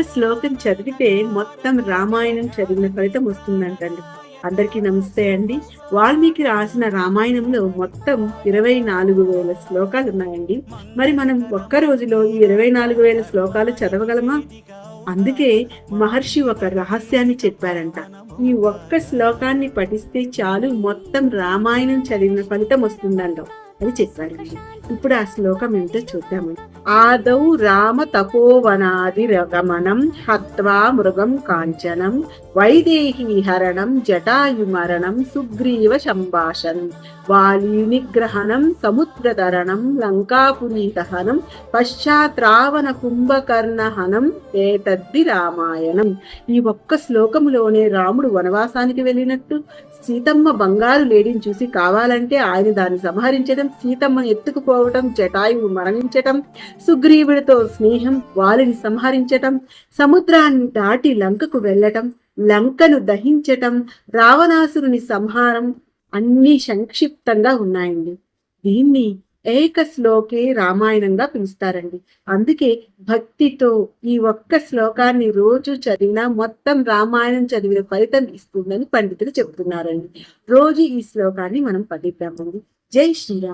శ్లోకం చదివితే మొత్తం రామాయణం చదివిన ఫలితం వస్తుందంటండి. అందరికీ నమస్తే అండి. వాల్మీకి రాసిన రామాయణంలో మొత్తం 24,000 శ్లోకాలు ఉన్నాయండి. మరి మనం ఒక్క రోజులో ఈ 24,000 శ్లోకాలు చదవగలమా? అందుకే మహర్షి ఒక రహస్యాన్ని చెప్పారంట. ఈ ఒక్క శ్లోకాన్ని పఠిస్తే చాలు మొత్తం రామాయణం చదివిన ఫలితం వస్తుందంట అని చెప్పారండి. ఇప్పుడు ఆ శ్లోకం ఏంటో చూద్దాము. ఆదౌ రామ తపోవనాది రగమనం హత్వా మృగం కాంచనం వైదేహి హరణం జటాయు మరణం సుగ్రీవ సంభాషణం వాలి నిగ్రహణం సముద్రతరణం లంకాపురీ దహనం పశ్చాత్ రావణ కుంభకర్ణహనం ఏతద్ది రామాయణం. ఈ ఒక్క శ్లోకములోనే రాముడు వనవాసానికి వెళ్ళినట్టు, సీతమ్మ బంగారు లేడిని చూసి కావాలంటే ఆయన దాన్ని సంహరించడం, సీతమ్మను ఎత్తుకుపోవటం, జటాయువు మరణించటం, సుగ్రీవుడితో స్నేహం, వాలిని సంహరించటం, సముద్రాన్ని దాటి లంకకు వెళ్ళటం, లంకను దహించటం, రావణాసురుని సంహారం అన్నీ సంక్షిప్తంగా ఉన్నాయండి. దీన్ని ఏక శ్లోకే రామాయణంగా పిలుస్తారండి. అందుకే భక్తితో ఈ ఒక్క శ్లోకాన్ని రోజు చదివినా మొత్తం రామాయణం చదివిన ఫలితం ఇస్తుందని పండితులు చెబుతున్నారండి. రోజు ఈ శ్లోకాన్ని మనం పఠిద్దామండి. జై శ్రీరామ్.